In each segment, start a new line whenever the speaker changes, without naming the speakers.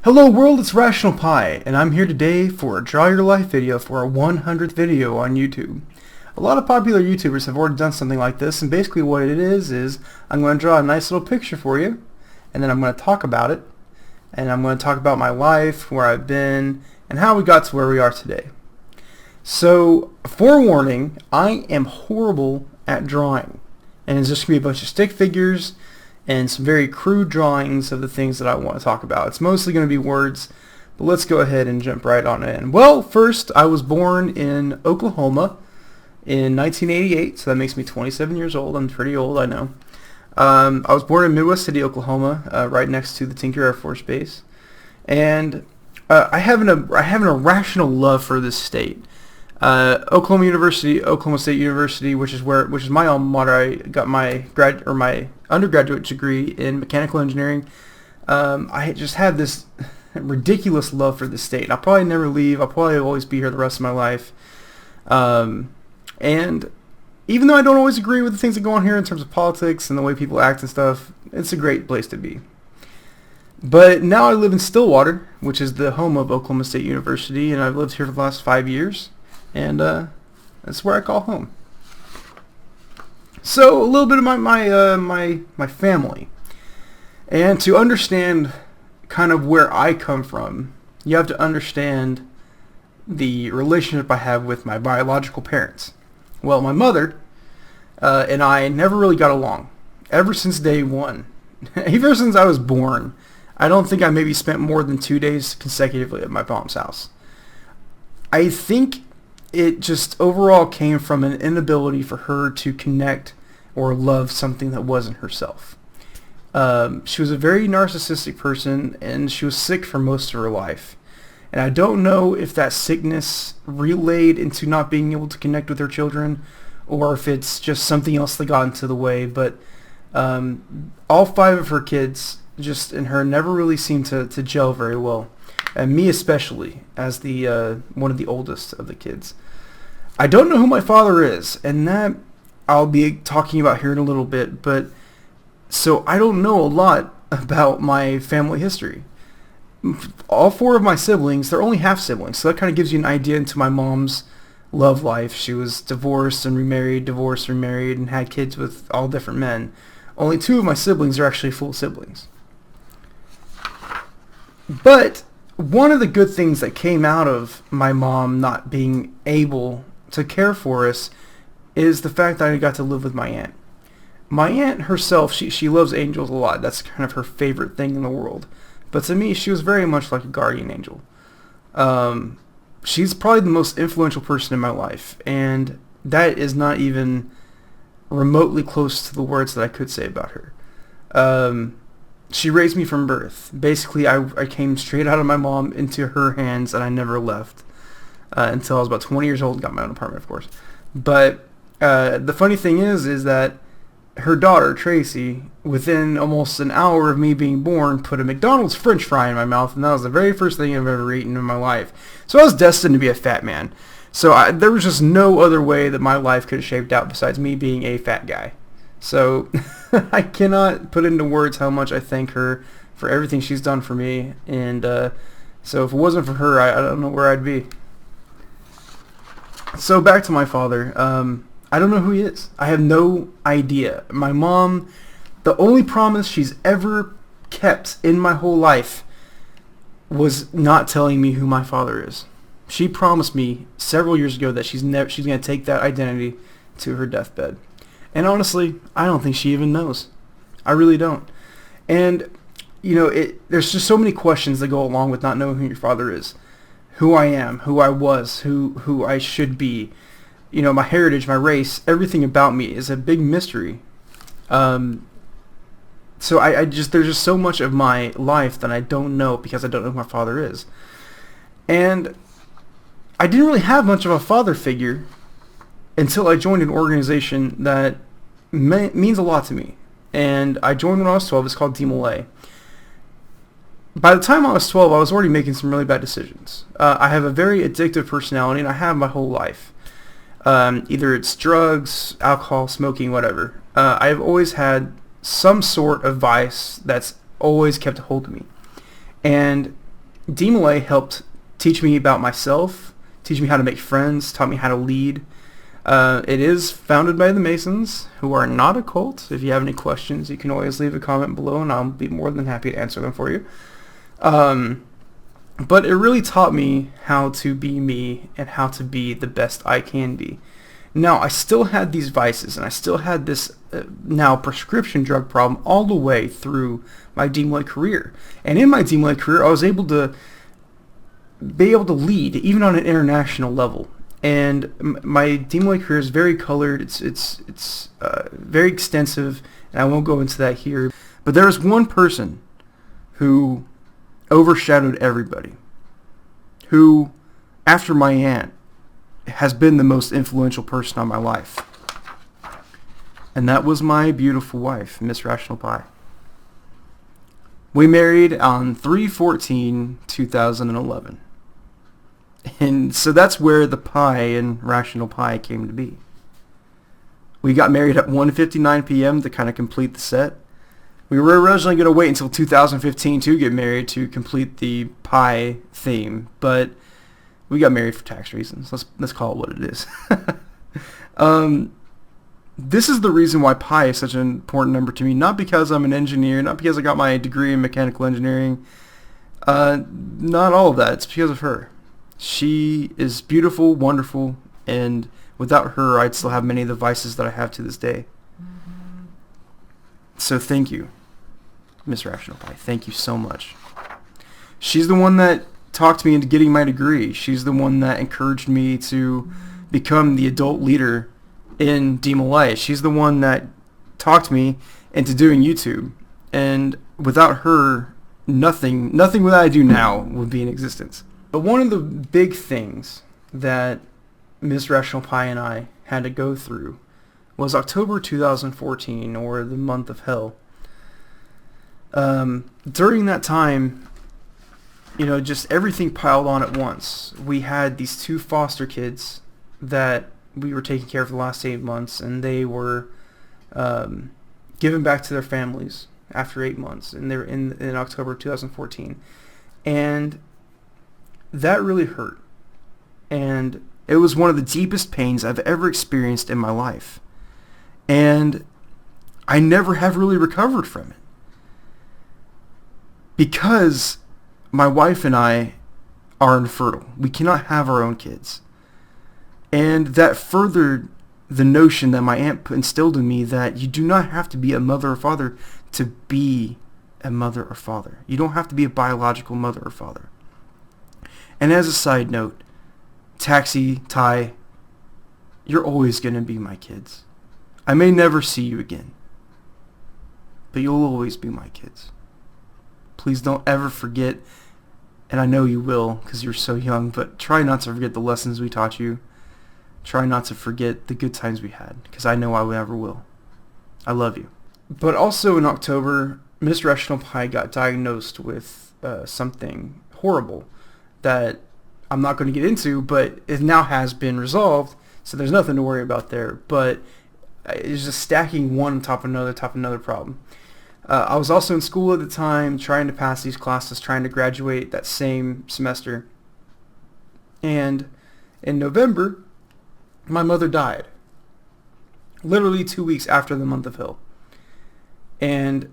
Hello world, it's RationalPi, and I'm here today for a Draw Your Life video for our 100th video on YouTube. A lot of popular YouTubers have already done something like this, and basically what it is I'm going to draw a nice little picture for you, and then I'm going to talk about it, and I'm going to talk about my life, where I've been, and how we got to where we are today. So, forewarning, I am horrible at drawing, and it's just going to be a bunch of stick figures and some very crude drawings of the things that I want to talk about. It's mostly going to be words, but let's go ahead and jump right on in. Well, first, I was born in Oklahoma in 1988, so that makes me 27 years old. I'm pretty old, I know. I was born in Midwest City, Oklahoma, right next to the Tinker Air Force Base, and I have an irrational love for this state. Oklahoma State University, which is my alma mater. I got my undergraduate degree in mechanical engineering. I just had this ridiculous love for the state. I'll probably never leave. I'll probably always be here the rest of my life. And even though I don't always agree with the things that go on here in terms of politics and the way people act and stuff, it's a great place to be. But now I live in Stillwater, which is the home of Oklahoma State University, and I've lived here for the last 5 years. And that's where I call home. So a little bit of my family, and to understand kind of where I come from, you have to understand the relationship I have with my biological parents. Well, my mother and I never really got along ever since day one. Ever since I was born, I don't think I maybe spent more than 2 days consecutively at my mom's house. I think it just overall came from an inability for her to connect or love something that wasn't herself. She was a very narcissistic person, and she was sick for most of her life. And I don't know if that sickness relayed into not being able to connect with her children, or if it's just something else that got into the way, but all 5 of her kids, just and her, never really seemed to gel very well. And me especially, as the one of the oldest of the kids. I don't know who my father is, and that I'll be talking about here in a little bit, but so I don't know a lot about my family history. All 4 of my siblings, they're only half siblings, so that kind of gives you an idea into my mom's love life. She was divorced and remarried, and had kids with all different men. Only 2 of my siblings are actually full siblings. But one of the good things that came out of my mom not being able to care for us is the fact that I got to live with my aunt. My aunt herself, she loves angels a lot. That's kind of her favorite thing in the world. But to me, she was very much like a guardian angel. She's probably the most influential person in my life, and that is not even remotely close to the words that I could say about her. She raised me from birth. Basically, I came straight out of my mom into her hands, and I never left until I was about 20 years old and got my own apartment, of course. But the funny thing is that her daughter, Tracy, within almost an hour of me being born, put a McDonald's French fry in my mouth, and that was the very first thing I've ever eaten in my life. So I was destined to be a fat man. So there was just no other way that my life could have shaped out besides me being a fat guy. So I cannot put into words how much I thank her for everything she's done for me. And so if it wasn't for her, I don't know where I'd be. So back to my father. I don't know who he is. I have no idea. My mom, the only promise she's ever kept in my whole life was not telling me who my father is. She promised me several years ago that she's going to take that identity to her deathbed. And honestly, I don't think she even knows. I really don't. And, you know, there's just so many questions that go along with not knowing who your father is. Who I am, who I was, who I should be. You know, my heritage, my race, everything about me is a big mystery. So there's just so much of my life that I don't know because I don't know who my father is. And I didn't really have much of a father figure until I joined an organization that means a lot to me. And I joined when I was 12. It's called Team LA. By the time I was 12, I was already making some really bad decisions. I have a very addictive personality, and I have my whole life. Either it's drugs, alcohol, smoking, whatever. I've always had some sort of vice that's always kept a hold of me. And DMLA helped teach me about myself, teach me how to make friends, taught me how to lead. It is founded by the Masons, who are not a cult. If you have any questions, you can always leave a comment below, and I'll be more than happy to answer them for you. But it really taught me how to be me and how to be the best I can be. Now, I still had these vices, and I still had this now prescription drug problem all the way through my DMLA career. And in my DMLA career, I was able to lead, even on an international level. And my DMLA career is very colored. It's very extensive, and I won't go into that here. But there was one person who overshadowed everybody, who, after my aunt, has been the most influential person on my life. And that was my beautiful wife, Miss RationalPi. We married on 3/14/2011. And so that's where the pi in RationalPi came to be. We got married at 1:59 p.m. to kind of complete the set. We were originally going to wait until 2015 to get married to complete the pi theme, but we got married for tax reasons. Let's call it what it is. This is the reason why pi is such an important number to me. Not because I'm an engineer, not because I got my degree in mechanical engineering. Not all of that. It's because of her. She is beautiful, wonderful, and without her, I'd still have many of the vices that I have to this day. So thank you, Miss RationalPi. Thank you so much. She's the one that talked me into getting my degree. She's the one that encouraged me to become the adult leader in DMLA. She's the one that talked me into doing YouTube. And without her, nothing that I do now would be in existence. But one of the big things that Miss RationalPi and I had to go through was October 2014, or the month of hell. During that time, just everything piled on at once. We had these 2 foster kids that we were taking care of for the last 8 months, and they were given back to their families after 8 months, and they were in October 2014. And that really hurt. And it was one of the deepest pains I've ever experienced in my life. And I never have really recovered from it. Because my wife and I are infertile. We cannot have our own kids. And that furthered the notion that my aunt instilled in me that you do not have to be a mother or father to be a mother or father. You don't have to be a biological mother or father. And as a side note, Taxi, Ty, you're always going to be my kids. I may never see you again, but you'll always be my kids. Please don't ever forget, and I know you will because you're so young, but try not to forget the lessons we taught you. Try not to forget the good times we had, because I know I never will. I love you. But also in October, Miss RationalPi got diagnosed with something horrible that I'm not going to get into, but it now has been resolved, so there's nothing to worry about there. But it's just stacking one on top of another problem. I was also in school at the time, trying to pass these classes, trying to graduate that same semester. And in November, my mother died. Literally 2 weeks after the month of hell. And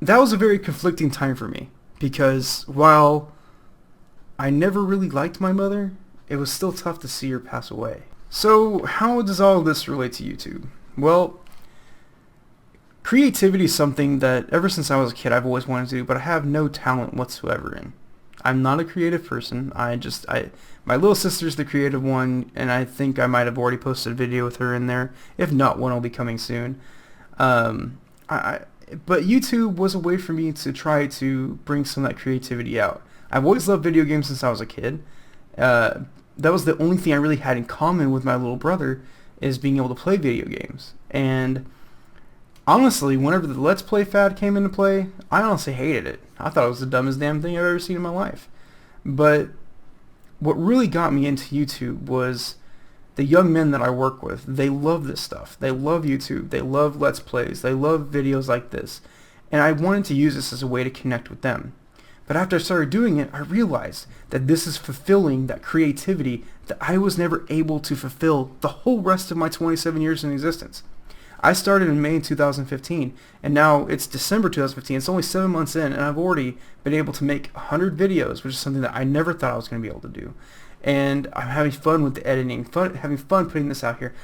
that was a very conflicting time for me, because while I never really liked my mother, it was still tough to see her pass away. So how does all of this relate to YouTube? Well, creativity is something that ever since I was a kid I've always wanted to do, but I have no talent whatsoever in. I'm not a creative person. My little sister's the creative one, and I think I might have already posted a video with her in there. If not, one will be coming soon. But YouTube was a way for me to try to bring some of that creativity out. I've always loved video games since I was a kid. That was the only thing I really had in common with my little brother, is being able to play video games. And honestly, whenever the Let's Play fad came into play, I honestly hated it. I thought it was the dumbest damn thing I've ever seen in my life. But what really got me into YouTube was the young men that I work with. They love this stuff. They love YouTube. They love Let's Plays. They love videos like this. And I wanted to use this as a way to connect with them. But after I started doing it, I realized that this is fulfilling that creativity that I was never able to fulfill the whole rest of my 27 years in existence. I started in May 2015, and now it's December 2015. It's only 7 months in, and I've already been able to make 100 videos, which is something that I never thought I was going to be able to do. And I'm having fun with the editing, having fun putting this out here.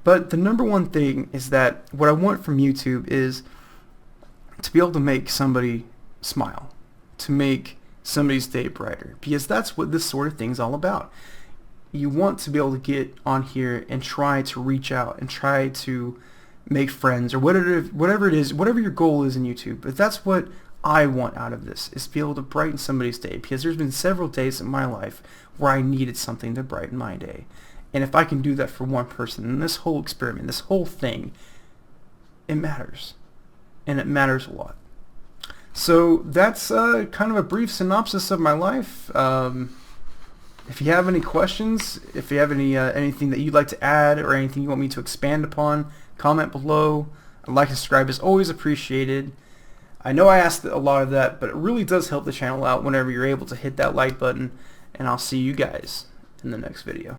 But the number one thing is that what I want from YouTube is to be able to make somebody smile, to make somebody's day brighter, because that's what this sort of thing is all about. You want to be able to get on here and try to reach out and try to make friends, or whatever it is, whatever your goal is in YouTube. But that's what I want out of this, is to be able to brighten somebody's day, because there's been several days in my life where I needed something to brighten my day. And if I can do that for one person, in this whole experiment, this whole thing, it matters. And it matters a lot. So that's kind of a brief synopsis of my life. If you have any questions, if you have anything that you'd like to add or anything you want me to expand upon, comment below. A like and subscribe is always appreciated. I know I asked a lot of that, but it really does help the channel out whenever you're able to hit that like button. And I'll see you guys in the next video.